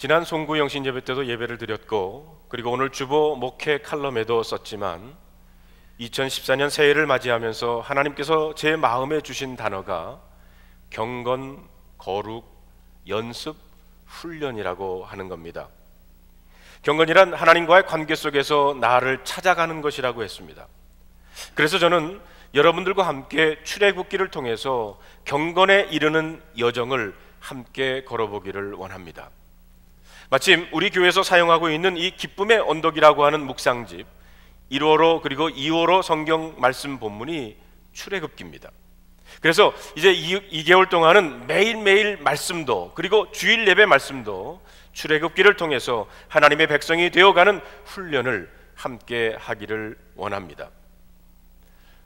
지난 송구 영신 예배 때도 예배를 드렸고, 그리고 오늘 주보 목회 칼럼에도 썼지만 2014년 새해를 맞이하면서 하나님께서 제 마음에 주신 단어가 경건, 거룩, 연습, 훈련이라고 하는 겁니다. 경건이란 하나님과의 관계 속에서 나를 찾아가는 것이라고 했습니다. 그래서 저는 여러분들과 함께 출애굽기를 통해서 경건에 이르는 여정을 함께 걸어보기를 원합니다. 마침 우리 교회에서 사용하고 있는 이 기쁨의 언덕이라고 하는 묵상집 1호로 그리고 2호로 성경 말씀 본문이 출애굽기입니다. 그래서 이제 2개월 동안은 매일매일 말씀도, 그리고 주일 예배 말씀도 출애굽기를 통해서 하나님의 백성이 되어가는 훈련을 함께 하기를 원합니다.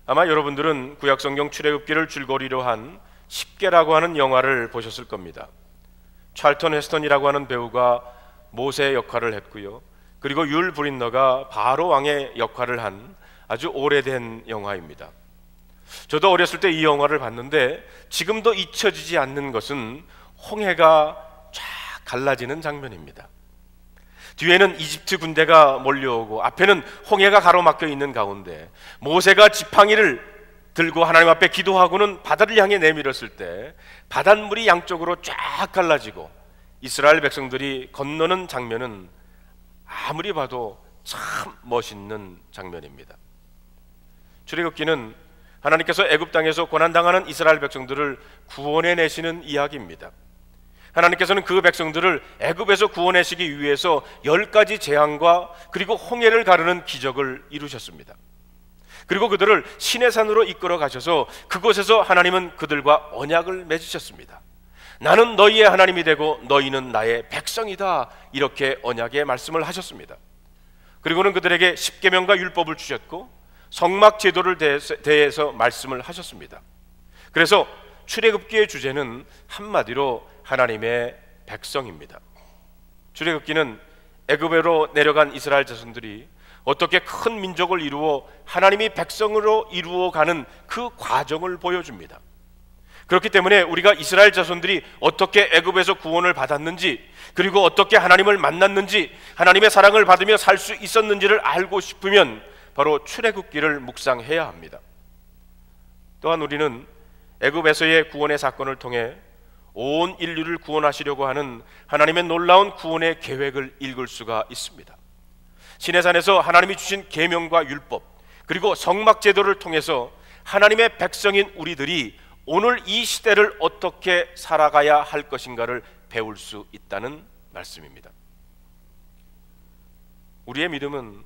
아마 여러분들은 구약성경 출애굽기를 줄거리로 한 10개라고 하는 영화를 보셨을 겁니다. 찰턴 헤스턴이라고 하는 배우가 모세의 역할을 했고요, 그리고 율 브린너가 바로 왕의 역할을 한 아주 오래된 영화입니다. 저도 어렸을 때 이 영화를 봤는데 지금도 잊혀지지 않는 것은 홍해가 쫙 갈라지는 장면입니다. 뒤에는 이집트 군대가 몰려오고 앞에는 홍해가 가로막혀 있는 가운데 모세가 지팡이를 들고 하나님 앞에 기도하고는 바다를 향해 내밀었을 때 바닷물이 양쪽으로 쫙 갈라지고 이스라엘 백성들이 건너는 장면은 아무리 봐도 참 멋있는 장면입니다. 출애굽기는 하나님께서 애굽 땅에서 고난당하는 이스라엘 백성들을 구원해 내시는 이야기입니다. 하나님께서는 그 백성들을 애굽에서 구원하시기 위해서 10가지 재앙과 그리고 홍해를 가르는 기적을 이루셨습니다. 그리고 그들을 시내산으로 이끌어 가셔서 그곳에서 하나님은 그들과 언약을 맺으셨습니다. 나는 너희의 하나님이 되고 너희는 나의 백성이다, 이렇게 언약의 말씀을 하셨습니다. 그리고는 그들에게 십계명과 율법을 주셨고 성막 제도를 대해서 말씀을 하셨습니다. 그래서 출애굽기의 주제는 한마디로 하나님의 백성입니다. 출애굽기는 애굽으로 내려간 이스라엘 자손들이 어떻게 큰 민족을 이루어 하나님이 백성으로 이루어가는 그 과정을 보여줍니다. 그렇기 때문에 우리가 이스라엘 자손들이 어떻게 애굽에서 구원을 받았는지, 그리고 어떻게 하나님을 만났는지, 하나님의 사랑을 받으며 살 수 있었는지를 알고 싶으면 바로 출애굽기를 묵상해야 합니다. 또한 우리는 애굽에서의 구원의 사건을 통해 온 인류를 구원하시려고 하는 하나님의 놀라운 구원의 계획을 읽을 수가 있습니다. 시내산에서 하나님이 주신 계명과 율법, 그리고 성막 제도를 통해서 하나님의 백성인 우리들이 오늘 이 시대를 어떻게 살아가야 할 것인가를 배울 수 있다는 말씀입니다. 우리의 믿음은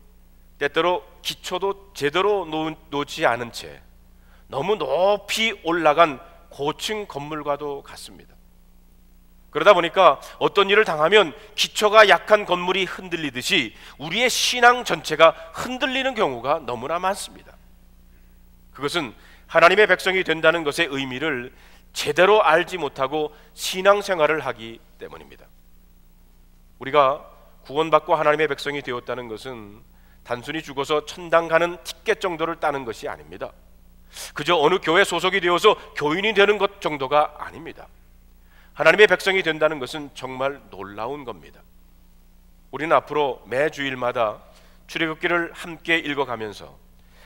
때때로 기초도 제대로 놓지 않은 채 너무 높이 올라간 고층 건물과도 같습니다. 그러다 보니까 어떤 일을 당하면 기초가 약한 건물이 흔들리듯이 우리의 신앙 전체가 흔들리는 경우가 너무나 많습니다. 그것은 하나님의 백성이 된다는 것의 의미를 제대로 알지 못하고 신앙생활을 하기 때문입니다. 우리가 구원받고 하나님의 백성이 되었다는 것은 단순히 죽어서 천당 가는 티켓 정도를 따는 것이 아닙니다. 그저 어느 교회 소속이 되어서 교인이 되는 것 정도가 아닙니다. 하나님의 백성이 된다는 것은 정말 놀라운 겁니다. 우리는 앞으로 매 주일마다 출애굽기를 함께 읽어가면서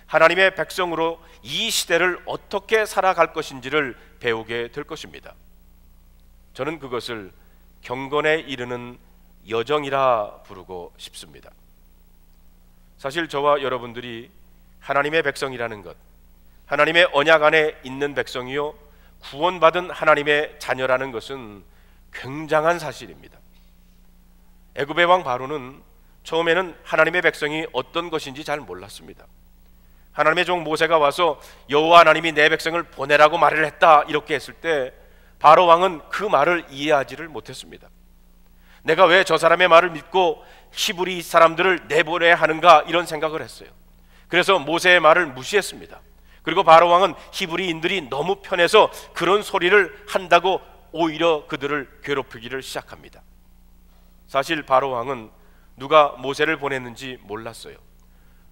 하나님의 백성으로 이 시대를 어떻게 살아갈 것인지를 배우게 될 것입니다. 저는 그것을 경건에 이르는 여정이라 부르고 싶습니다. 사실 저와 여러분들이 하나님의 백성이라는 것, 하나님의 언약 안에 있는 백성이요 구원받은 하나님의 자녀라는 것은 굉장한 사실입니다. 애굽의 왕 바로는 처음에는 하나님의 백성이 어떤 것인지 잘 몰랐습니다. 하나님의 종 모세가 와서 여호와 하나님이 내 백성을 보내라고 말을 했다, 이렇게 했을 때 바로 왕은 그 말을 이해하지를 못했습니다. 내가 왜 저 사람의 말을 믿고 히브리 사람들을 내보내야 하는가, 이런 생각을 했어요. 그래서 모세의 말을 무시했습니다. 그리고 바로 왕은 히브리인들이 너무 편해서 그런 소리를 한다고 오히려 그들을 괴롭히기를 시작합니다. 사실 바로 왕은 누가 모세를 보냈는지 몰랐어요.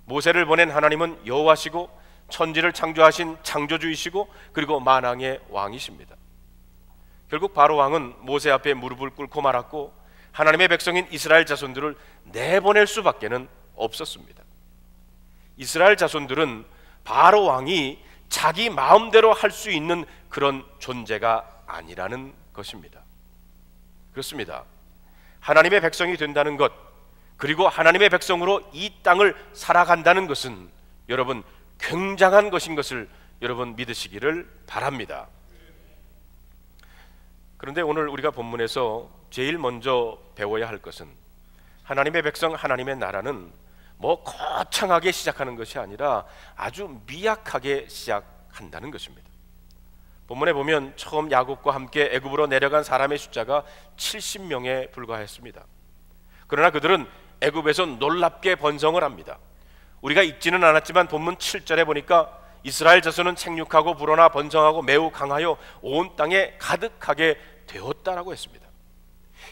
모세를 보낸 하나님은 여호와시고 천지를 창조하신 창조주이시고 그리고 만왕의 왕이십니다. 결국 바로 왕은 모세 앞에 무릎을 꿇고 말았고 하나님의 백성인 이스라엘 자손들을 내보낼 수밖에는 없었습니다. 이스라엘 자손들은 바로 왕이 자기 마음대로 할 수 있는 그런 존재가 아니라는 것입니다. 그렇습니다. 하나님의 백성이 된다는 것, 그리고 하나님의 백성으로 이 땅을 살아간다는 것은 여러분 굉장한 것인 것을 여러분 믿으시기를 바랍니다. 그런데 오늘 우리가 본문에서 제일 먼저 배워야 할 것은 하나님의 백성, 하나님의 나라는 거창하게 시작하는 것이 아니라 아주 미약하게 시작한다는 것입니다. 본문에 보면 처음 야곱과 함께 애굽으로 내려간 사람의 숫자가 70명에 불과했습니다. 그러나 그들은 애굽에서 놀랍게 번성을 합니다. 우리가 읽지는 않았지만 본문 7절에 보니까 이스라엘 자손은 생육하고 불어나 번성하고 매우 강하여 온 땅에 가득하게 되었다라고 했습니다.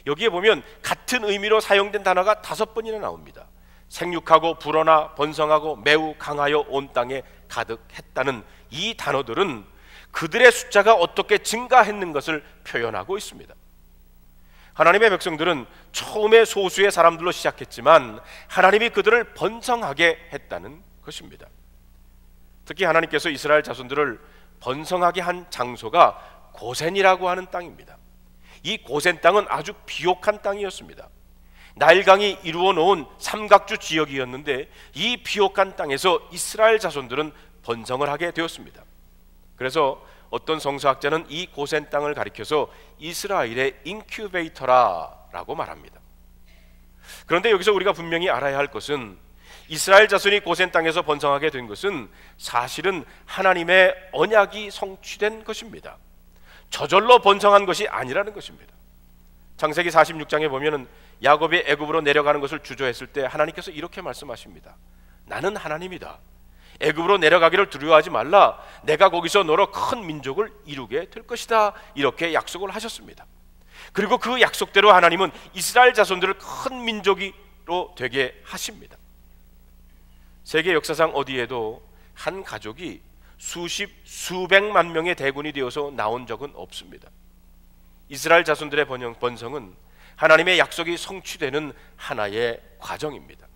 여기에 보면 같은 의미로 사용된 단어가 5번이나 나옵니다. 생육하고 불어나 번성하고 매우 강하여 온 땅에 가득했다는 이 단어들은 그들의 숫자가 어떻게 증가했는 것을 표현하고 있습니다. 하나님의 백성들은 처음에 소수의 사람들로 시작했지만 하나님이 그들을 번성하게 했다는 것입니다. 특히 하나님께서 이스라엘 자손들을 번성하게 한 장소가 고센이라고 하는 땅입니다. 이 고센 땅은 아주 비옥한 땅이었습니다. 나일강이 이루어 놓은 삼각주 지역이었는데 이 비옥한 땅에서 이스라엘 자손들은 번성을 하게 되었습니다. 그래서 어떤 성서학자는 이 고센 땅을 가리켜서 이스라엘의 인큐베이터라고 말합니다. 그런데 여기서 우리가 분명히 알아야 할 것은 이스라엘 자손이 고센 땅에서 번성하게 된 것은 사실은 하나님의 언약이 성취된 것입니다. 저절로 번성한 것이 아니라는 것입니다. 창세기 46장에 보면은 야곱이 애굽으로 내려가는 것을 주저했을 때 하나님께서 이렇게 말씀하십니다. 나는 하나님이다. 애굽으로 내려가기를 두려워하지 말라. 내가 거기서 너로 큰 민족을 이루게 될 것이다. 이렇게 약속을 하셨습니다. 그리고 그 약속대로 하나님은 이스라엘 자손들을 큰 민족으로 되게 하십니다. 세계 역사상 어디에도 한 가족이 수십, 수백만 명의 대군이 되어서 나온 적은 없습니다. 이스라엘 자손들의 번성은 하나님의 약속이 성취되는 하나의 과정입니다.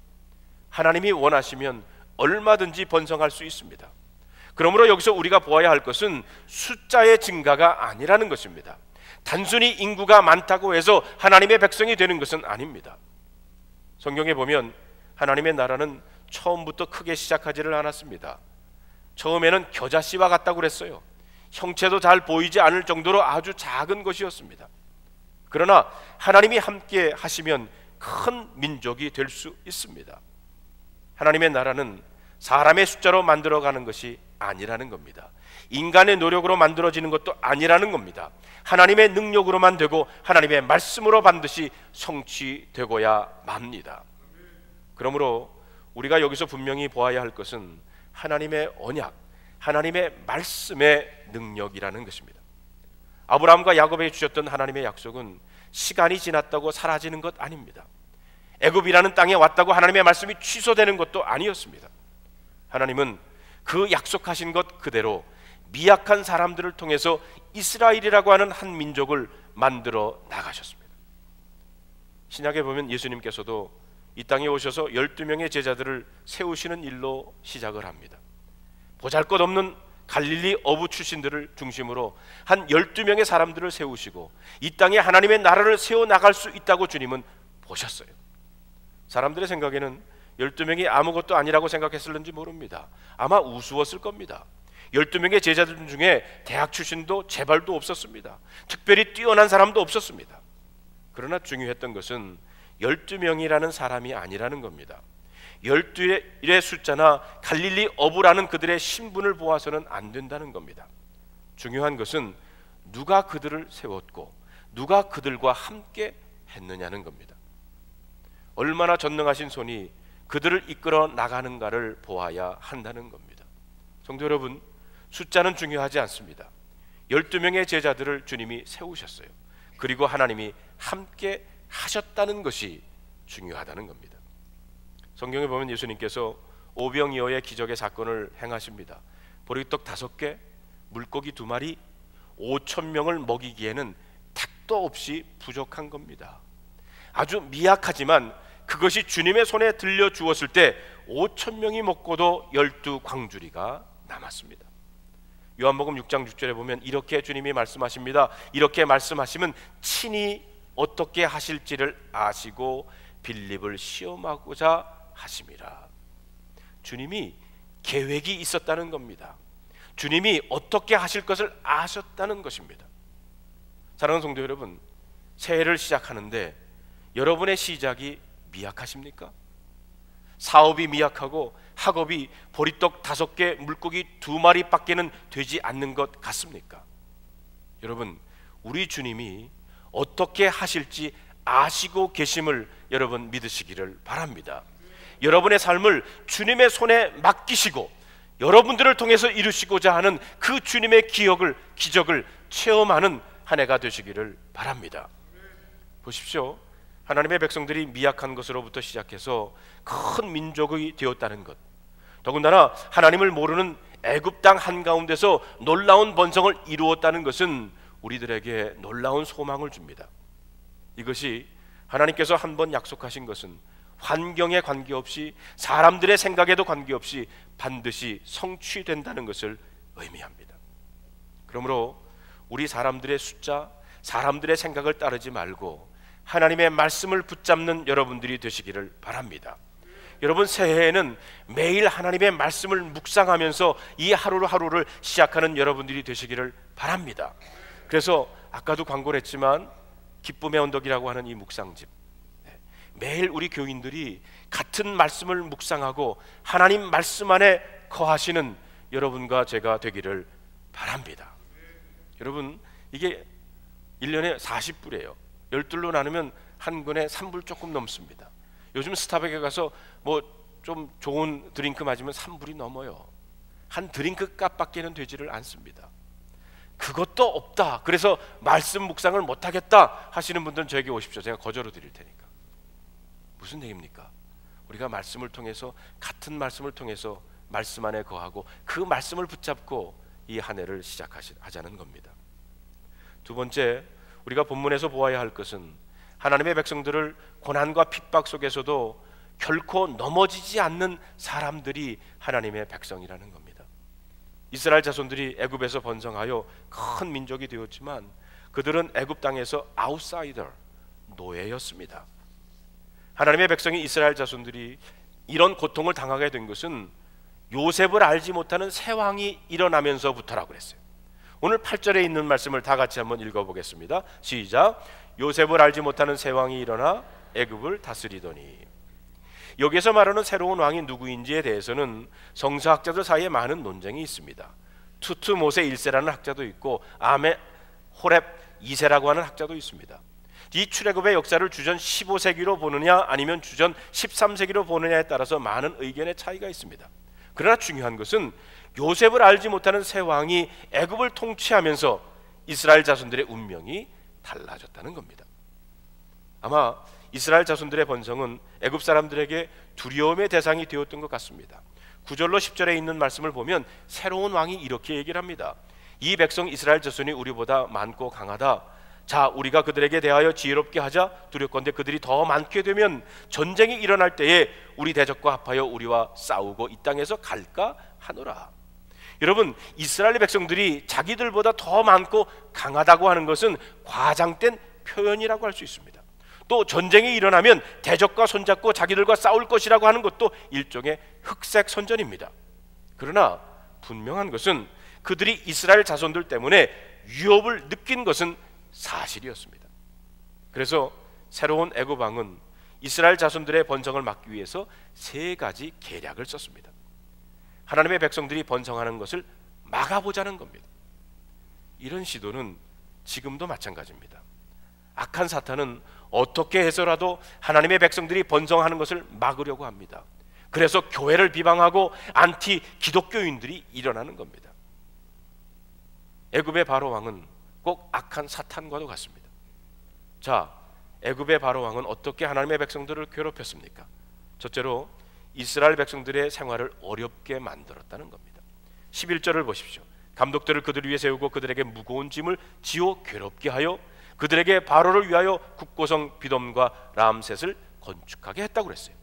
하나님이 원하시면 얼마든지 번성할 수 있습니다. 그러므로 여기서 우리가 보아야 할 것은 숫자의 증가가 아니라는 것입니다. 단순히 인구가 많다고 해서 하나님의 백성이 되는 것은 아닙니다. 성경에 보면 하나님의 나라는 처음부터 크게 시작하지를 않았습니다. 처음에는 겨자씨와 같다고 그랬어요. 형체도 잘 보이지 않을 정도로 아주 작은 것이었습니다. 그러나 하나님이 함께 하시면 큰 민족이 될 수 있습니다. 하나님의 나라는 사람의 숫자로 만들어가는 것이 아니라는 겁니다. 인간의 노력으로 만들어지는 것도 아니라는 겁니다. 하나님의 능력으로만 되고 하나님의 말씀으로 반드시 성취되고야 맙니다. 그러므로 우리가 여기서 분명히 보아야 할 것은 하나님의 언약, 하나님의 말씀의 능력이라는 것입니다. 아브라함과 야곱에게 주셨던 하나님의 약속은 시간이 지났다고 사라지는 것 아닙니다. 애굽이라는 땅에 왔다고 하나님의 말씀이 취소되는 것도 아니었습니다. 하나님은 그 약속하신 것 그대로 미약한 사람들을 통해서 이스라엘이라고 하는 한 민족을 만들어 나가셨습니다. 신약에 보면 예수님께서도 이 땅에 오셔서 12명의 제자들을 세우시는 일로 시작을 합니다. 보잘것없는 갈릴리 어부 출신들을 중심으로 한 12명의 사람들을 세우시고 이 땅에 하나님의 나라를 세워나갈 수 있다고 주님은 보셨어요. 사람들의 생각에는 12명이 아무것도 아니라고 생각했을는지 모릅니다. 아마 우스웠을 겁니다. 12명의 제자들 중에 대학 출신도 재발도 없었습니다. 특별히 뛰어난 사람도 없었습니다. 그러나 중요했던 것은 12명이라는 사람이 아니라는 겁니다. 12의 숫자나 갈릴리 어부라는 그들의 신분을 보아서는 안 된다는 겁니다. 중요한 것은 누가 그들을 세웠고 누가 그들과 함께 했느냐는 겁니다. 얼마나 전능하신 손이 그들을 이끌어 나가는가를 보아야 한다는 겁니다. 성도 여러분, 숫자는 중요하지 않습니다. 12명의 제자들을 주님이 세우셨어요. 그리고 하나님이 함께 하셨다는 것이 중요하다는 겁니다. 성경에 보면 예수님께서 오병이어의 기적의 사건을 행하십니다. 보리떡 5개, 물고기 2마리, 5,000명을 먹이기에는 택도 없이 부족한 겁니다. 아주 미약하지만 그것이 주님의 손에 들려 주었을 때 5천 명이 먹고도 12광주리가 남았습니다. 요한복음 6장 6절에 보면 이렇게 주님이 말씀하십니다. 이렇게 말씀하시면 친히 어떻게 하실지를 아시고 빌립을 시험하고자 하심이라. 주님이 계획이 있었다는 겁니다. 주님이 어떻게 하실 것을 아셨다는 것입니다. 사랑하는 성도 여러분, 새해를 시작하는데 여러분의 시작이 미약하십니까? 사업이 미약하고 학업이 보리떡 5개, 물고기 2마리밖에는 되지 않는 것 같습니까? 여러분, 우리 주님이 어떻게 하실지 아시고 계심을 여러분 믿으시기를 바랍니다. 여러분의 삶을 주님의 손에 맡기시고 여러분들을 통해서 이루시고자 하는 그 주님의 기적을 체험하는 한 해가 되시기를 바랍니다. 보십시오. 하나님의 백성들이 미약한 것으로부터 시작해서 큰 민족이 되었다는 것, 더군다나 하나님을 모르는 애굽 땅 한가운데서 놀라운 번성을 이루었다는 것은 우리들에게 놀라운 소망을 줍니다. 이것이 하나님께서 한번 약속하신 것은 환경에 관계없이 사람들의 생각에도 관계없이 반드시 성취된다는 것을 의미합니다. 그러므로 우리 사람들의 숫자, 사람들의 생각을 따르지 말고 하나님의 말씀을 붙잡는 여러분들이 되시기를 바랍니다. 여러분, 새해에는 매일 하나님의 말씀을 묵상하면서 이 하루를 시작하는 여러분들이 되시기를 바랍니다. 그래서 아까도 광고를 했지만 기쁨의 언덕이라고 하는 이 묵상집, 매일 우리 교인들이 같은 말씀을 묵상하고 하나님 말씀 안에 거하시는 여러분과 제가 되기를 바랍니다. 여러분, 이게 1년에 40불이에요 12로 나누면 한 권에 3불 조금 넘습니다. 요즘 스타벅에 가서 뭐 좀 좋은 드링크 마시면 3불이 넘어요. 한 드링크 값밖에는 되지를 않습니다. 그것도 없다, 그래서 말씀 묵상을 못하겠다 하시는 분들은 저에게 오십시오. 제가 거저로 드릴 테니까. 무슨 얘기입니까? 우리가 말씀을 통해서, 같은 말씀을 통해서 말씀 안에 거하고 그 말씀을 붙잡고 이 한 해를 시작하자는 겁니다. 두 번째, 우리가 본문에서 보아야 할 것은 하나님의 백성들을 고난과 핍박 속에서도 결코 넘어지지 않는 사람들이 하나님의 백성이라는 겁니다. 이스라엘 자손들이 애굽에서 번성하여 큰 민족이 되었지만 그들은 애굽 땅에서 아웃사이더, 노예였습니다. 하나님의 백성이 이스라엘 자손들이 이런 고통을 당하게 된 것은 요셉을 알지 못하는 새 왕이 일어나면서부터라고 그랬어요. 오늘 8절에 있는 말씀을 다 같이 한번 읽어보겠습니다. 시작. 요셉을 알지 못하는 새 왕이 일어나 애굽을 다스리더니. 여기서 말하는 새로운 왕이 누구인지에 대해서는 성서학자들 사이에 많은 논쟁이 있습니다. 투트모세 1세라는 학자도 있고 아메 호렙 2세라고 하는 학자도 있습니다. 이 출애굽의 역사를 주전 15세기로 보느냐 아니면 주전 13세기로 보느냐에 따라서 많은 의견의 차이가 있습니다. 그러나 중요한 것은 요셉을 알지 못하는 새 왕이 애굽을 통치하면서 이스라엘 자손들의 운명이 달라졌다는 겁니다. 아마 이스라엘 자손들의 번성은 애굽 사람들에게 두려움의 대상이 되었던 것 같습니다. 9절로 10절에 있는 말씀을 보면 새로운 왕이 이렇게 얘기를 합니다. 이 백성 이스라엘 자손이 우리보다 많고 강하다. 자, 우리가 그들에게 대하여 지혜롭게 하자. 두렵건대 그들이 더 많게 되면 전쟁이 일어날 때에 우리 대적과 합하여 우리와 싸우고 이 땅에서 갈까 하노라. 여러분, 이스라엘 백성들이 자기들보다 더 많고 강하다고 하는 것은 과장된 표현이라고 할 수 있습니다. 또 전쟁이 일어나면 대적과 손잡고 자기들과 싸울 것이라고 하는 것도 일종의 흑색 선전입니다. 그러나 분명한 것은 그들이 이스라엘 자손들 때문에 위협을 느낀 것은 사실이었습니다. 그래서 새로운 애굽 왕은 이스라엘 자손들의 번성을 막기 위해서 3가지 계략을 썼습니다. 하나님의 백성들이 번성하는 것을 막아보자는 겁니다. 이런 시도는 지금도 마찬가지입니다. 악한 사탄은 어떻게 해서라도 하나님의 백성들이 번성하는 것을 막으려고 합니다. 그래서 교회를 비방하고 안티 기독교인들이 일어나는 겁니다. 애굽의 바로 왕은 꼭 악한 사탄과도 같습니다. 자, 애굽의 바로 왕은 어떻게 하나님의 백성들을 괴롭혔습니까? 첫째로 이스라엘 백성들의 생활을 어렵게 만들었다는 겁니다. 11절을 보십시오. 감독들을 그들 위에 세우고 그들에게 무거운 짐을 지어 괴롭게 하여 그들에게 바로를 위하여 국고성 비돔과 람셋을 건축하게 했다고 그랬어요.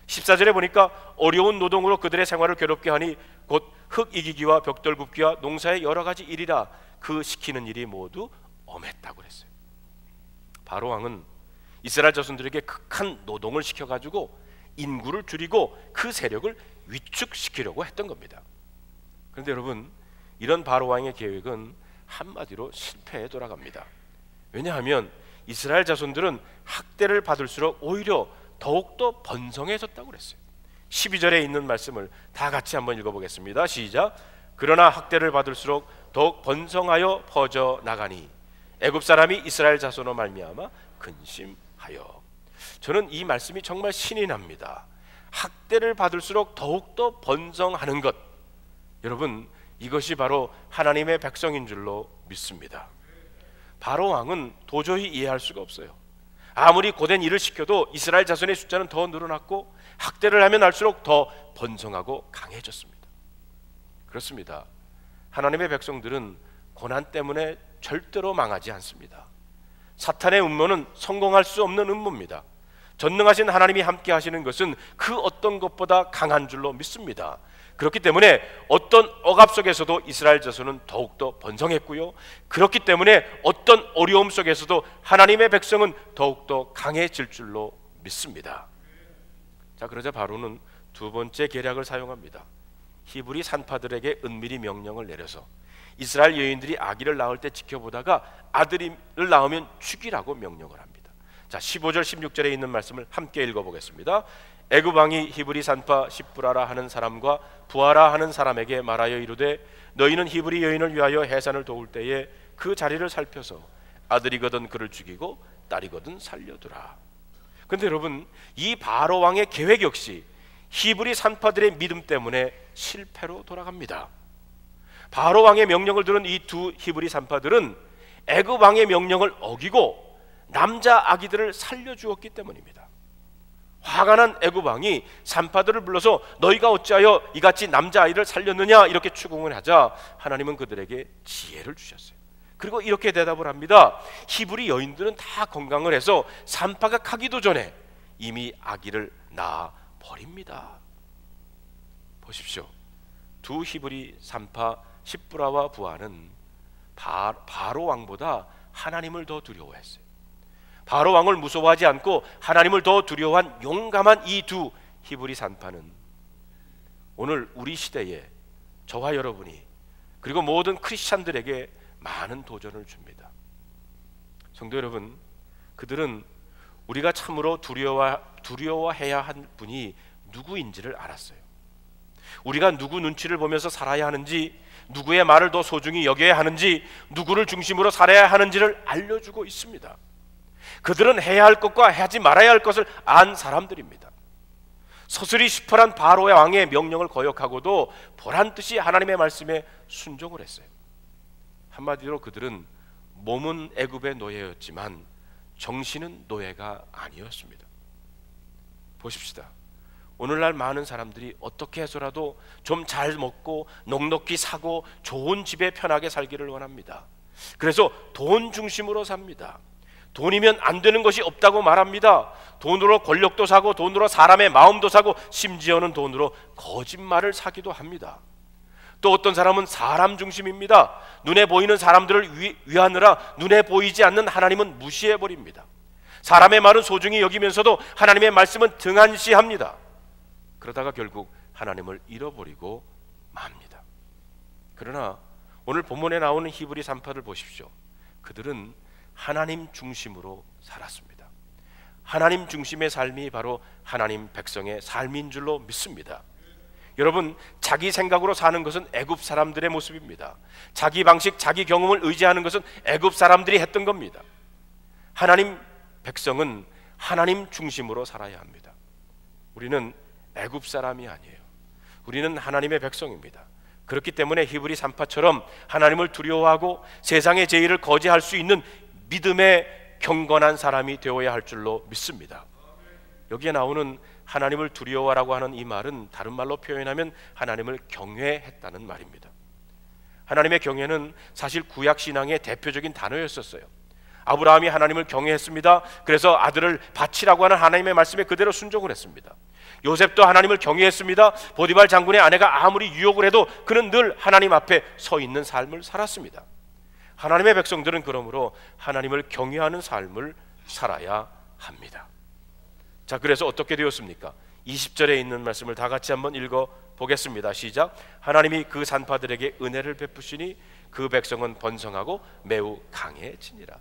14절에 보니까 어려운 노동으로 그들의 생활을 괴롭게 하니 곧 흙 이기기와 벽돌 굽기와 농사의 여러 가지 일이라 그 시키는 일이 모두 엄했다고 그랬어요. 바로 왕은 이스라엘 자손들에게 극한 노동을 시켜가지고 인구를 줄이고 그 세력을 위축시키려고 했던 겁니다. 그런데 여러분, 이런 바로 왕의 계획은 한마디로 실패에 돌아갑니다. 왜냐하면 이스라엘 자손들은 학대를 받을수록 오히려 더욱더 번성해졌다고 그랬어요. 12절에 있는 말씀을 다 같이 한번 읽어보겠습니다. 시작. 그러나 학대를 받을수록 더욱 번성하여 퍼져 나가니 애굽 사람이 이스라엘 자손으로 말미암아 근심하여. 저는 이 말씀이 정말 신이 납니다. 학대를 받을수록 더욱더 번성하는 것, 여러분, 이것이 바로 하나님의 백성인 줄로 믿습니다. 바로 왕은 도저히 이해할 수가 없어요. 아무리 고된 일을 시켜도 이스라엘 자손의 숫자는 더 늘어났고 학대를 하면 할수록 더 번성하고 강해졌습니다. 그렇습니다. 하나님의 백성들은 고난 때문에 절대로 망하지 않습니다. 사탄의 음모는 성공할 수 없는 음모입니다. 전능하신 하나님이 함께 하시는 것은 그 어떤 것보다 강한 줄로 믿습니다. 그렇기 때문에 어떤 억압 속에서도 이스라엘 자손은 더욱더 번성했고요, 그렇기 때문에 어떤 어려움 속에서도 하나님의 백성은 더욱더 강해질 줄로 믿습니다. 자, 그러자 바로는 두 번째 계략을 사용합니다. 히브리 산파들에게 은밀히 명령을 내려서 이스라엘 여인들이 아기를 낳을 때 지켜보다가 아들을 낳으면 죽이라고 명령을 합니다. 자, 15절 16절에 있는 말씀을 함께 읽어보겠습니다. 애굽 왕이 히브리 산파 십부라라 하는 사람과 부하라 하는 사람에게 말하여 이르되 너희는 히브리 여인을 위하여 해산을 도울 때에 그 자리를 살펴서 아들이거든 그를 죽이고 딸이거든 살려두라. 그런데 여러분, 이 바로 왕의 계획 역시 히브리 산파들의 믿음 때문에 실패로 돌아갑니다. 바로 왕의 명령을 들은 이 두 히브리 산파들은 애굽 왕의 명령을 어기고 남자 아기들을 살려주었기 때문입니다. 화가 난 애굽 왕이 산파들을 불러서 너희가 어찌하여 이같이 남자아이를 살렸느냐 이렇게 추궁을 하자 하나님은 그들에게 지혜를 주셨어요. 그리고 이렇게 대답을 합니다. 히브리 여인들은 다 건강을 해서 산파가 가기도 전에 이미 아기를 낳아 버립니다. 보십시오. 두 히브리 산파 십부라와 부하는 바로 왕보다 하나님을 더 두려워했어요. 바로 왕을 무서워하지 않고 하나님을 더 두려워한 용감한 이 두 히브리 산파는 오늘 우리 시대에 저와 여러분이 그리고 모든 크리스찬들에게 많은 도전을 줍니다. 성도 여러분, 그들은 우리가 참으로 두려워해야 할 분이 누구인지를 알았어요. 우리가 누구 눈치를 보면서 살아야 하는지, 누구의 말을 더 소중히 여겨야 하는지, 누구를 중심으로 살아야 하는지를 알려주고 있습니다. 그들은 해야 할 것과 하지 말아야 할 것을 안 사람들입니다. 서슬이 시퍼런 바로의 왕의 명령을 거역하고도 보란듯이 하나님의 말씀에 순종을 했어요. 한마디로 그들은 몸은 애굽의 노예였지만 정신은 노예가 아니었습니다. 보십시다. 오늘날 많은 사람들이 어떻게 해서라도 좀 잘 먹고 넉넉히 사고 좋은 집에 편하게 살기를 원합니다. 그래서 돈 중심으로 삽니다. 돈이면 안 되는 것이 없다고 말합니다. 돈으로 권력도 사고 돈으로 사람의 마음도 사고 심지어는 돈으로 거짓말을 사기도 합니다. 또 어떤 사람은 사람 중심입니다. 눈에 보이는 사람들을 위하느라 눈에 보이지 않는 하나님은 무시해버립니다. 사람의 말은 소중히 여기면서도 하나님의 말씀은 등한시합니다. 그러다가 결국 하나님을 잃어버리고 맙니다. 그러나 오늘 본문에 나오는 히브리 산파를 보십시오. 그들은 하나님 중심으로 살았습니다. 하나님 중심의 삶이 바로 하나님 백성의 삶인 줄로 믿습니다. 여러분, 자기 생각으로 사는 것은 애굽 사람들의 모습입니다. 자기 방식, 자기 경험을 의지하는 것은 애굽 사람들이 했던 겁니다. 하나님 백성은 하나님 중심으로 살아야 합니다. 우리는 애굽 사람이 아니에요. 우리는 하나님의 백성입니다. 그렇기 때문에 히브리 산파처럼 하나님을 두려워하고 세상의 제의를 거지할 수 있는 믿음의 경건한 사람이 되어야 할 줄로 믿습니다. 여기에 나오는 하나님을 두려워하라고 하는 이 말은 다른 말로 표현하면 하나님을 경외했다는 말입니다. 하나님의 경외는 사실 구약 신앙의 대표적인 단어였었어요. 아브라함이 하나님을 경외했습니다. 그래서 아들을 바치라고 하는 하나님의 말씀에 그대로 순종을 했습니다. 요셉도 하나님을 경외했습니다. 보디발 장군의 아내가 아무리 유혹을 해도 그는 늘 하나님 앞에 서 있는 삶을 살았습니다. 하나님의 백성들은 그러므로 하나님을 경외하는 삶을 살아야 합니다. 자, 그래서 어떻게 되었습니까? 20절에 있는 말씀을 다 같이 한번 읽어 보겠습니다. 시작. 하나님이 그 산파들에게 은혜를 베푸시니 그 백성은 번성하고 매우 강해지니라.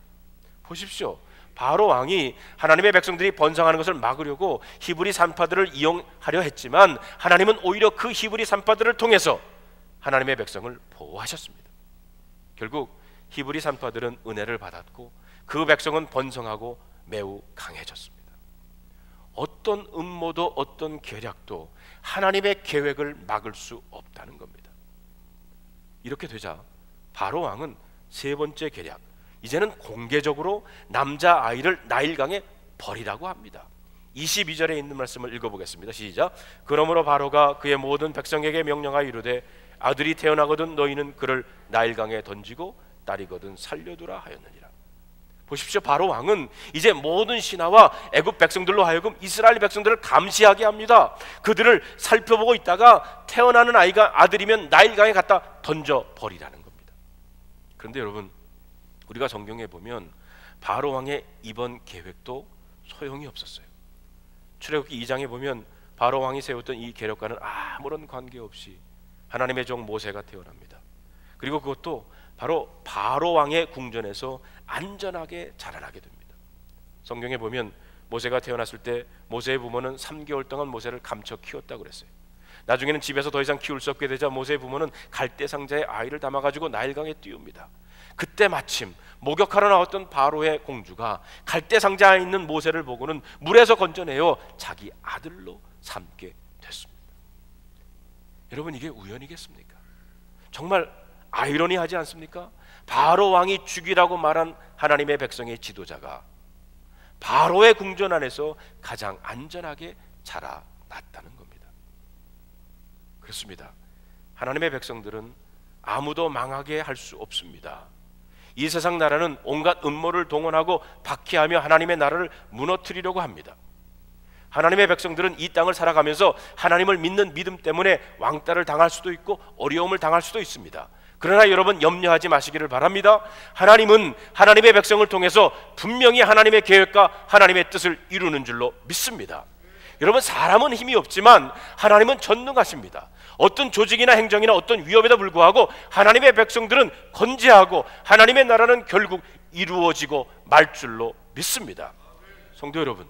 보십시오. 바로 왕이 하나님의 백성들이 번성하는 것을 막으려고 히브리 산파들을 이용하려 했지만 하나님은 오히려 그 히브리 산파들을 통해서 하나님의 백성을 보호하셨습니다. 결국 히브리 산파들은 은혜를 받았고 그 백성은 번성하고 매우 강해졌습니다. 어떤 음모도 어떤 계략도 하나님의 계획을 막을 수 없다는 겁니다. 이렇게 되자 바로 왕은 세 번째 계략, 이제는 공개적으로 남자아이를 나일강에 버리라고 합니다. 22절에 있는 말씀을 읽어보겠습니다. 시작. 그러므로 바로가 그의 모든 백성에게 명령하여 이르되 아들이 태어나거든 너희는 그를 나일강에 던지고 딸이거든 살려두라 하였느니라. 보십시오. 바로 왕은 이제 모든 신하와 애굽 백성들로 하여금 이스라엘 백성들을 감시하게 합니다. 그들을 살펴보고 있다가 태어나는 아이가 아들이면 나일강에 갖다 던져버리라는 겁니다. 그런데 여러분, 우리가 성경에 보면 바로 왕의 이번 계획도 소용이 없었어요. 출애굽기 2장에 보면 바로 왕이 세웠던 이 계략과는 아무런 관계없이 하나님의 종 모세가 태어납니다. 그리고 그것도 바로 왕의 궁전에서 안전하게 자라나게 됩니다. 성경에 보면 모세가 태어났을 때 모세의 부모는 3개월 동안 모세를 감춰 키웠다고 그랬어요. 나중에는 집에서 더 이상 키울 수 없게 되자 모세의 부모는 갈대 상자에 아이를 담아가지고 나일강에 띄웁니다. 그때 마침 목욕하러 나왔던 바로의 공주가 갈대 상자에 있는 모세를 보고는 물에서 건져내어 자기 아들로 삼게 됐습니다. 여러분, 이게 우연이겠습니까? 정말 아이러니하지 않습니까? 바로 왕이 죽이라고 말한 하나님의 백성의 지도자가 바로의 궁전 안에서 가장 안전하게 자라났다는 겁니다. 그렇습니다. 하나님의 백성들은 아무도 망하게 할 수 없습니다. 이 세상 나라는 온갖 음모를 동원하고 박해하며 하나님의 나라를 무너뜨리려고 합니다. 하나님의 백성들은 이 땅을 살아가면서 하나님을 믿는 믿음 때문에 왕따를 당할 수도 있고 어려움을 당할 수도 있습니다. 그러나 여러분, 염려하지 마시기를 바랍니다. 하나님은 하나님의 백성을 통해서 분명히 하나님의 계획과 하나님의 뜻을 이루는 줄로 믿습니다. 여러분, 사람은 힘이 없지만 하나님은 전능하십니다. 어떤 조직이나 행정이나 어떤 위협에도 불구하고 하나님의 백성들은 건재하고 하나님의 나라는 결국 이루어지고 말 줄로 믿습니다. 성도 여러분,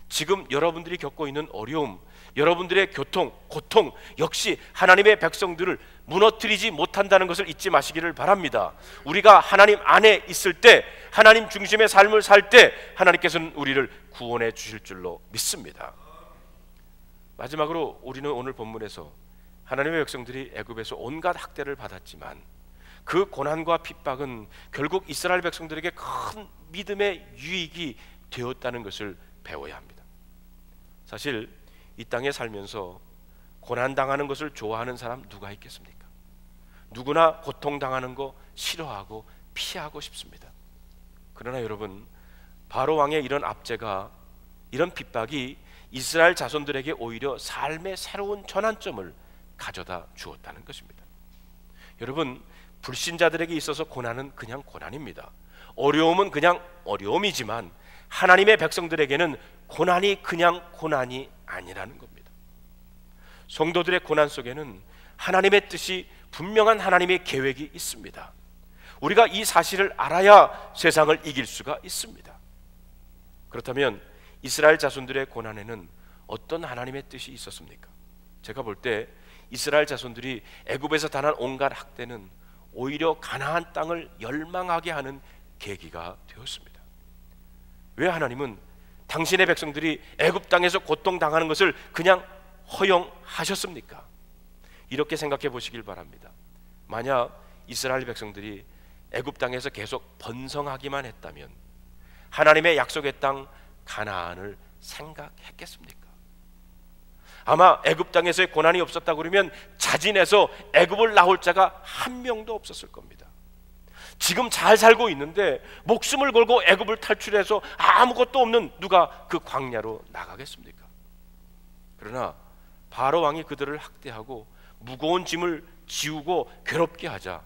지금 여러분들이 겪고 있는 어려움, 여러분들의 고통 역시 하나님의 백성들을 무너뜨리지 못한다는 것을 잊지 마시기를 바랍니다. 우리가 하나님 안에 있을 때, 하나님 중심의 삶을 살 때 하나님께서는 우리를 구원해 주실 줄로 믿습니다. 마지막으로 우리는 오늘 본문에서 하나님의 백성들이 애굽에서 온갖 학대를 받았지만 그 고난과 핍박은 결국 이스라엘 백성들에게 큰 믿음의 유익이 되었다는 것을 배워야 합니다. 사실 이 땅에 살면서 고난당하는 것을 좋아하는 사람 누가 있겠습니까? 누구나 고통당하는 거 싫어하고 피하고 싶습니다. 그러나 여러분, 바로 왕의 이런 압제가, 이런 핍박이 이스라엘 자손들에게 오히려 삶의 새로운 전환점을 가져다 주었다는 것입니다. 여러분, 불신자들에게 있어서 고난은 그냥 고난입니다. 어려움은 그냥 어려움이지만 하나님의 백성들에게는 고난이 그냥 고난이 아니라는 겁니다. 성도들의 고난 속에는 하나님의 뜻이, 분명한 하나님의 계획이 있습니다. 우리가 이 사실을 알아야 세상을 이길 수가 있습니다. 그렇다면 이스라엘 자손들의 고난에는 어떤 하나님의 뜻이 있었습니까? 제가 볼 때 이스라엘 자손들이 애굽에서 당한 온갖 학대는 오히려 가나안 땅을 열망하게 하는 계기가 되었습니다. 왜 하나님은 당신의 백성들이 애굽 땅에서 고통당하는 것을 그냥 허용하셨습니까? 이렇게 생각해 보시길 바랍니다. 만약 이스라엘 백성들이 애굽 땅에서 계속 번성하기만 했다면 하나님의 약속의 땅 가나안을 생각했겠습니까? 아마 애굽 땅에서의 고난이 없었다 그러면 자진해서 애굽을 나올 자가 한 명도 없었을 겁니다. 지금 잘 살고 있는데 목숨을 걸고 애굽을 탈출해서 아무것도 없는 누가 그 광야로 나가겠습니까? 그러나 바로 왕이 그들을 학대하고 무거운 짐을 지우고 괴롭게 하자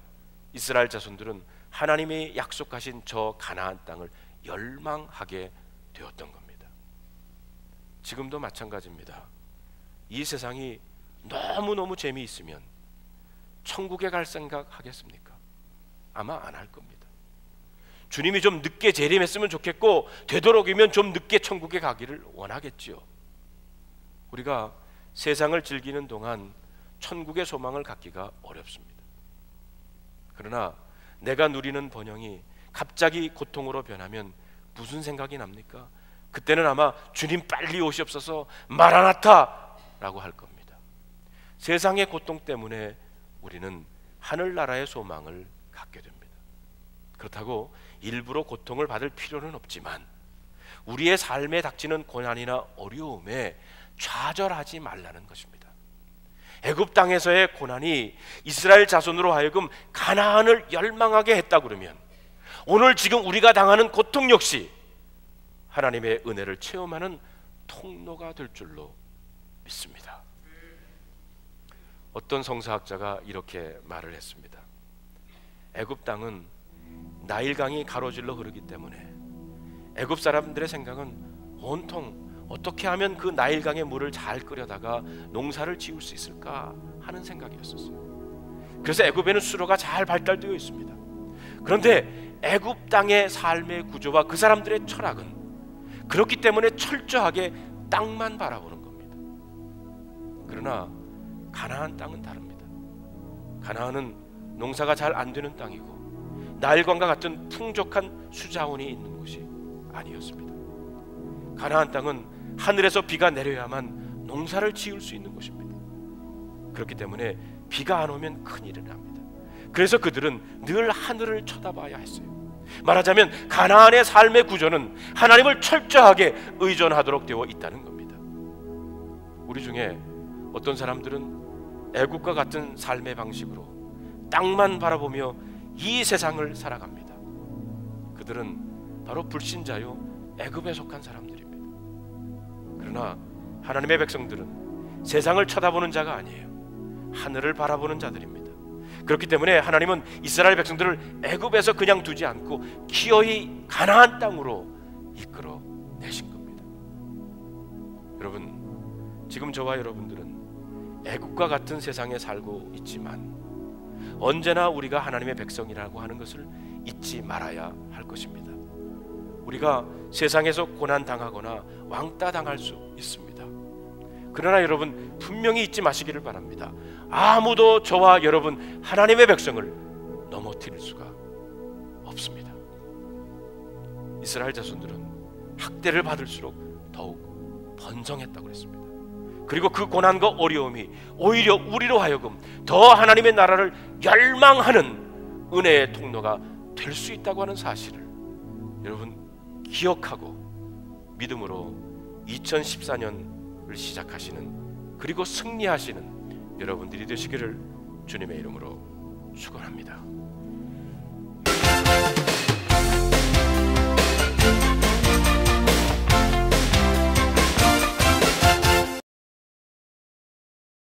이스라엘 자손들은 하나님이 약속하신 저 가나안 땅을 열망하게 되었던 겁니다. 지금도 마찬가지입니다. 이 세상이 너무너무 재미있으면 천국에 갈 생각 하겠습니까? 아마 안 할 겁니다. 주님이 좀 늦게 재림했으면 좋겠고 되도록이면 좀 늦게 천국에 가기를 원하겠지요. 우리가 세상을 즐기는 동안 천국의 소망을 갖기가 어렵습니다. 그러나 내가 누리는 번영이 갑자기 고통으로 변하면 무슨 생각이 납니까? 그때는 아마 주님 빨리 오시옵소서 마라나타 라고 할 겁니다. 세상의 고통 때문에 우리는 하늘나라의 소망을 갖게 됩니다. 그렇다고 일부러 고통을 받을 필요는 없지만 우리의 삶에 닥치는 고난이나 어려움에 좌절하지 말라는 것입니다. 애굽 땅에서의 고난이 이스라엘 자손으로 하여금 가나안을 열망하게 했다 그러면 오늘 지금 우리가 당하는 고통 역시 하나님의 은혜를 체험하는 통로가 될 줄로 믿습니다. 어떤 성서학자가 이렇게 말을 했습니다. 애굽 땅은 나일강이 가로질러 흐르기 때문에 애굽 사람들의 생각은 온통 어떻게 하면 그 나일강의 물을 잘 끓여다가 농사를 지을 수 있을까 하는 생각이었었어요. 그래서 애굽에는 수로가 잘 발달되어 있습니다. 그런데 애굽 땅의 삶의 구조와 그 사람들의 철학은 그렇기 때문에 철저하게 땅만 바라보는 겁니다. 그러나 가나안 땅은 다릅니다. 가나안은 농사가 잘 안 되는 땅이고 나일강과 같은 풍족한 수자원이 있는 곳이 아니었습니다. 가나안 땅은 하늘에서 비가 내려야만 농사를 지을 수 있는 곳입니다. 그렇기 때문에 비가 안 오면 큰일이 납니다. 그래서 그들은 늘 하늘을 쳐다봐야 했어요. 말하자면 가나안의 삶의 구조는 하나님을 철저하게 의존하도록 되어 있다는 겁니다. 우리 중에 어떤 사람들은 애국과 같은 삶의 방식으로 땅만 바라보며 이 세상을 살아갑니다. 그들은 바로 불신자요 애굽에 속한 사람들입니다. 그러나 하나님의 백성들은 세상을 쳐다보는 자가 아니에요. 하늘을 바라보는 자들입니다. 그렇기 때문에 하나님은 이스라엘 백성들을 애굽에서 그냥 두지 않고 기어이 가나안 땅으로 이끌어 내신 겁니다. 여러분, 지금 저와 여러분들은 애굽과 같은 세상에 살고 있지만 언제나 우리가 하나님의 백성이라고 하는 것을 잊지 말아야 할 것입니다. 우리가 세상에서 고난당하거나 왕따당할 수 있습니다. 그러나 여러분 분명히 잊지 마시기를 바랍니다. 아무도 저와 여러분 하나님의 백성을 넘어뜨릴 수가 없습니다. 이스라엘 자손들은 학대를 받을수록 더욱 번성했다고 했습니다. 그리고 그 고난과 어려움이 오히려 우리로 하여금 더 하나님의 나라를 열망하는 은혜의 통로가 될 수 있다고 하는 사실을 여러분 기억하고 믿음으로 2014년을 시작하시는 그리고 승리하시는 여러분들이 되시기를 주님의 이름으로 축원합니다.